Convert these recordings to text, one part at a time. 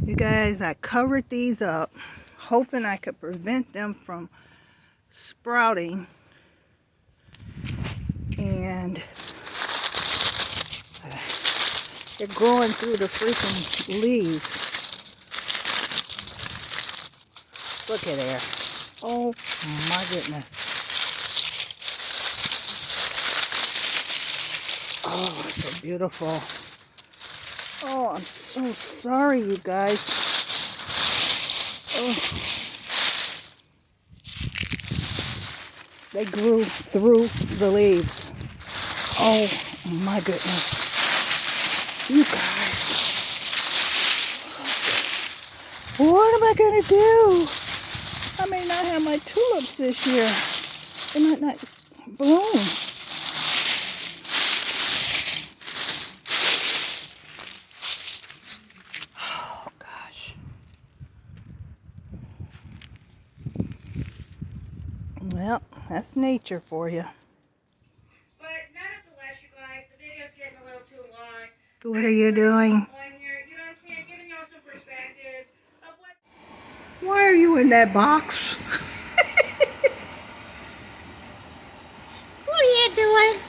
You guys, I covered these up, hoping I could prevent them from sprouting. And they're growing through the freaking leaves. Look at there. Oh my goodness. Oh, it's so beautiful. Oh, I'm so sorry, you guys. Oh. They grew through the leaves. Oh my goodness. You guys. What am I going to do? I may not have my tulips this year. They might not bloom. Oh gosh. Well, that's nature for you. But nonetheless, you guys, the video's getting a little too long. What are you doing? On here, you know what I'm saying? Giving y'all some perspectives of what. Why are you in that box? What are you doing?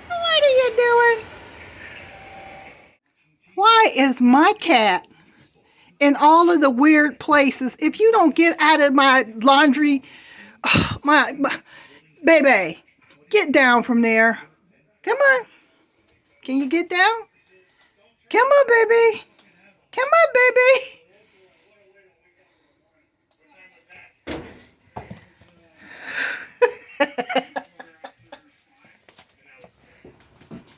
What are you doing? Why is my cat in all of the weird places? If you don't get out of my laundry, my baby, get down from there. Come on. Can you get down? Come on, baby. Come on, baby.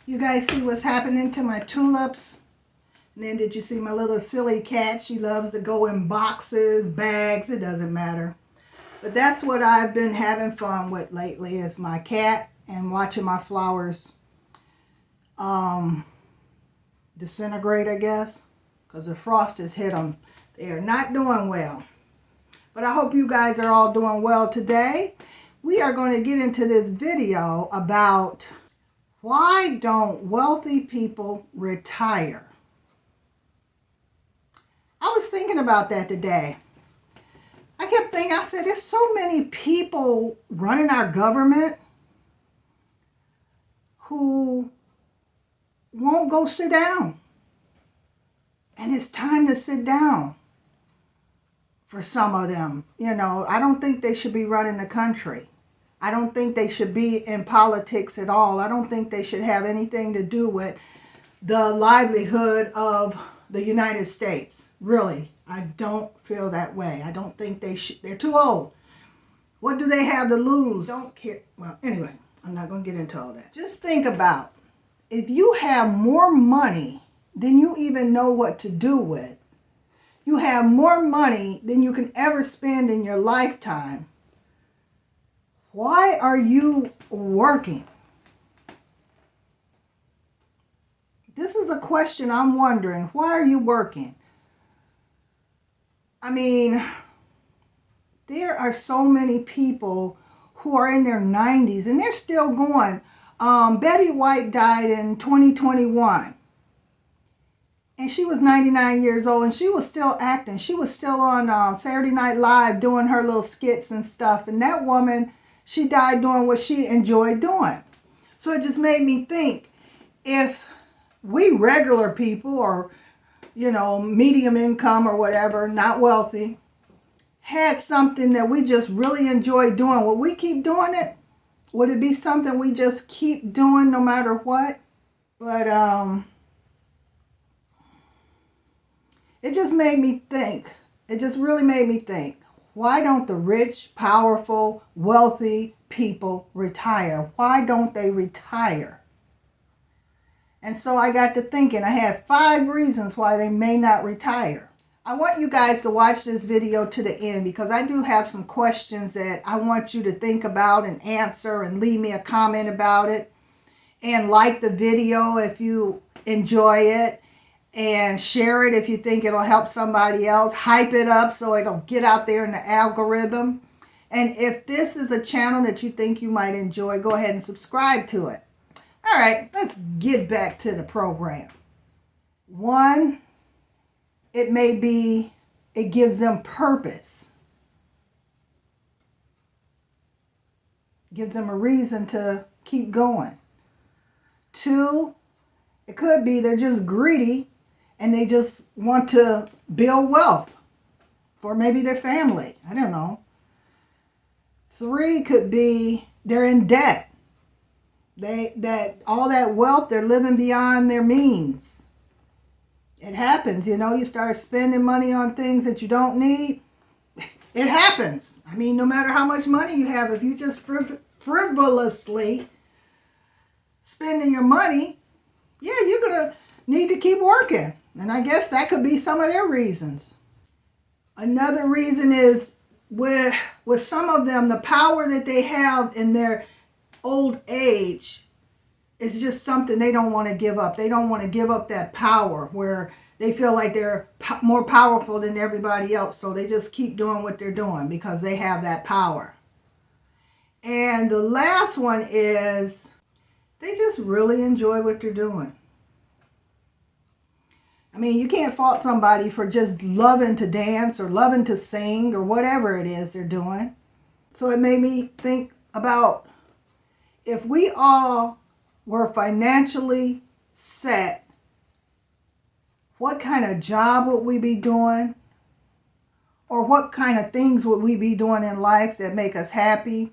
You guys see what's happening to my tulips? And then did you see my little silly cat? She loves to go in boxes, bags, it doesn't matter. But that's what I've been having fun with lately is my cat and watching my flowers disintegrate, I guess. Because the frost has hit them. They are not doing well. But I hope you guys are all doing well today. We are going to get into this video about why don't wealthy people retire? I was thinking about that today. I kept thinking, I said, there's so many people running our government who won't go sit down. And it's time to sit down for some of them. You know, I don't think they should be running the country. I don't think they should be in politics at all. I don't think they should have anything to do with the livelihood of the United States. Really, I don't feel that way. I don't think they should. They're too old. What do they have to lose? Don't care. Well, anyway, I'm not going to get into all that. Just think about, if you have more money than you even know what to do with, you have more money than you can ever spend in your lifetime, why are you working? This is a question I'm wondering. Why are you working? I mean, there are so many people who are in their 90s and they're still going. Betty White died in 2021. And she was 99 years old and she was still acting. She was still on Saturday Night Live doing her little skits and stuff. And that woman, she died doing what she enjoyed doing. So it just made me think, if we regular people or, you know, medium income or whatever, not wealthy, had something that we just really enjoy doing, would we keep doing it? Would it be something we just keep doing no matter what? But it just made me think. It just really made me think. Why don't the rich, powerful, wealthy people retire? Why don't they retire? And so I got to thinking. I had 5 reasons why they may not retire. I want you guys to watch this video to the end because I do have some questions that I want you to think about and answer, and leave me a comment about it. And like the video if you enjoy it. And share it if you think it'll help somebody else. Hype it up so it'll get out there in the algorithm. And if this is a channel that you think you might enjoy, go ahead and subscribe to it. All right, let's get back to the program. 1, It may be, it gives them purpose. Gives them a reason to keep going. 2, it could be they're just greedy and they just want to build wealth for maybe their family. I don't know. 3 could be they're in debt. All that wealth, they're living beyond their means. It happens, you start spending money on things that you don't need. It happens. I mean, no matter how much money you have, if you just frivolously spending your money, yeah, you're going to need to keep working. And I guess that could be some of their reasons. Another reason is with some of them, the power that they have in their old age is just something they don't want to give up. They don't want to give up that power where they feel like they're more powerful than everybody else. So they just keep doing what they're doing because they have that power. And the last one is they just really enjoy what they're doing. I mean, you can't fault somebody for just loving to dance or loving to sing or whatever it is they're doing. So it made me think about if we all were financially set, what kind of job would we be doing? Or what kind of things would we be doing in life that make us happy?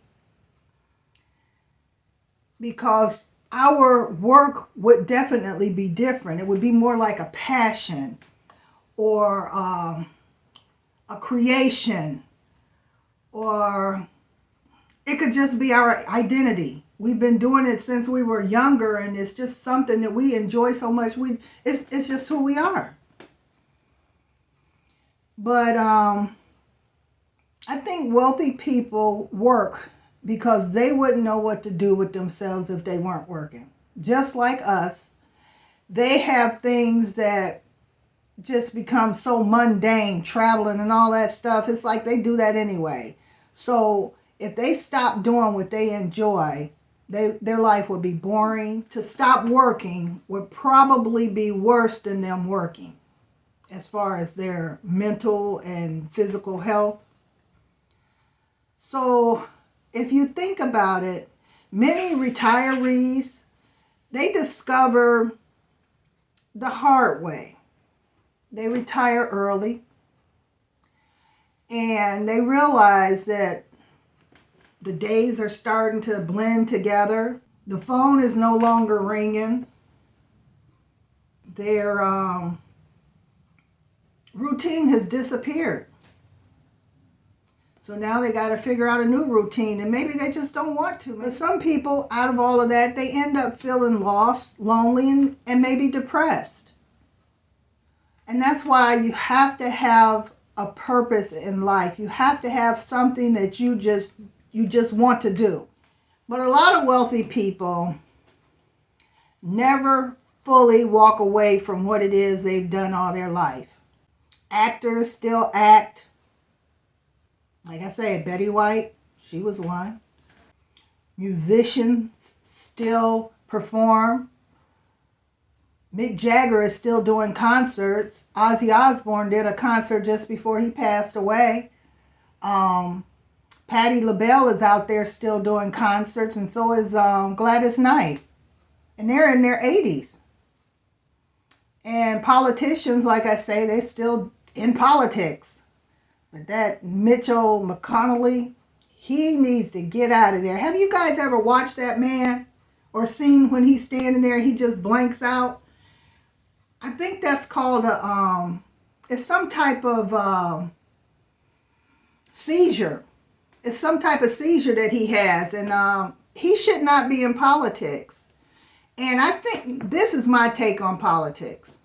Because our work would definitely be different. It would be more like a passion or a creation, or it could just be our identity. We've been doing it since we were younger, and it's just something that we enjoy so much. It's just who we are. But I think wealthy people work because they wouldn't know what to do with themselves if they weren't working. Just like us, they have things that just become so mundane, traveling and all that stuff. It's like they do that anyway. So if they stop doing what they enjoy, their life would be boring. To stop working would probably be worse than them working as far as their mental and physical health. So if you think about it, many retirees, they discover the hard way. They retire early and they realize that the days are starting to blend together. The phone is no longer ringing. Their routine has disappeared. So now they got to figure out a new routine, and maybe they just don't want to. But some people, out of all of that, they end up feeling lost, lonely, and maybe depressed. And that's why you have to have a purpose in life. You have to have something that you just want to do. But a lot of wealthy people never fully walk away from what it is they've done all their life. Actors still act. Like I say, Betty White, she was one. Musicians still perform. Mick Jagger is still doing concerts. Ozzy Osbourne did a concert just before he passed away. Patti LaBelle is out there still doing concerts, and so is Gladys Knight. And they're in their 80s. And politicians, like I say, they're still in politics. But that Mitchell McConnell, he needs to get out of there. Have you guys ever watched that man? Or seen when he's standing there, he just blanks out? I think that's called it's some type of seizure. It's some type of seizure that he has. And he should not be in politics. And I think this is my take on politics.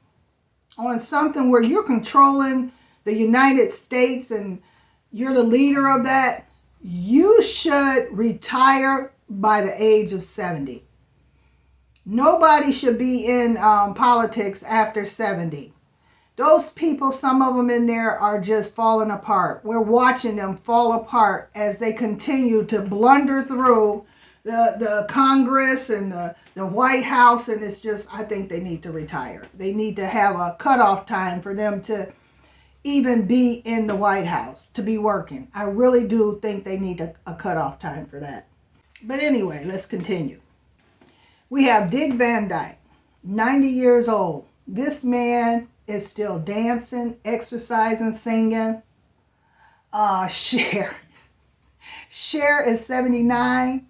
On something where you're controlling the United States and you're the leader of that, you should retire by the age of 70. Nobody should be in politics after 70. Those people, some of them in there are just falling apart. We're watching them fall apart as they continue to blunder through the Congress and the White House. And it's just, I think they need to retire. They need to have a cutoff time for them to even be in the White House, to be working. I really do think they need a cutoff time for that. But anyway, let's continue. We have Dick Van Dyke, 90 years old. This man is still dancing, exercising, singing. Cher is 79,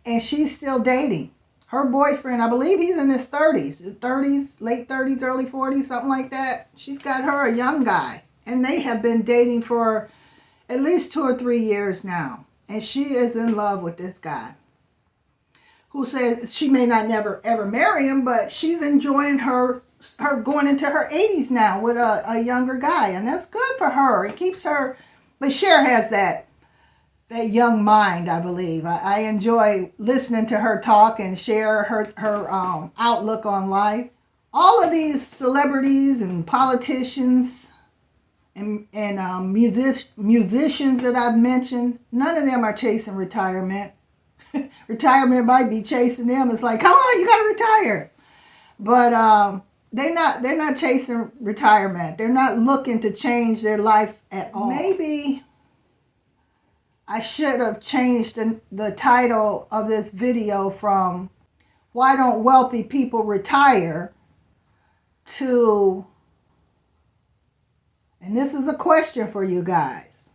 and she's still dating. Her boyfriend, I believe he's in his 30s, late 30s, early 40s, something like that. She's got her a young guy, and they have been dating for at least 2 or 3 years now. And she is in love with this guy, who said she may not never ever marry him, but she's enjoying her going into her 80s now with a younger guy, and that's good for her. It keeps her, but Cher has that young mind, I believe. I enjoy listening to her talk and share her outlook on life. All of these celebrities and politicians and musicians that I've mentioned, none of them are chasing retirement. Retirement might be chasing them. It's like, come on, you gotta retire. But they're not chasing retirement. They're not looking to change their life at all. Maybe I should have changed the title of this video from "Why Don't Wealthy People Retire" to, and this is a question for you guys,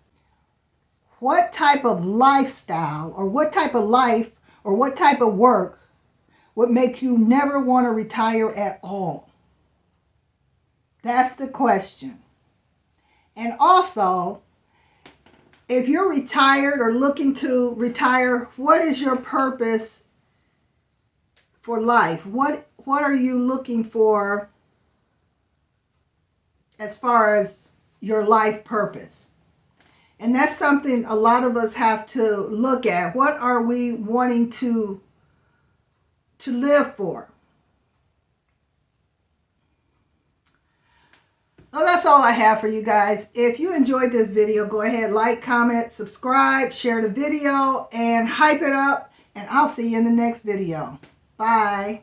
what type of lifestyle or what type of life or what type of work would make you never want to retire at all? That's the question. And also, if you're retired or looking to retire, what is your purpose for life? What are you looking for as far as your life purpose? And that's something a lot of us have to look at. What are we wanting to live for? Well, that's all I have for you guys. If you enjoyed this video, go ahead, like, comment, subscribe, share the video, and hype it up. And I'll see you in the next video. Bye.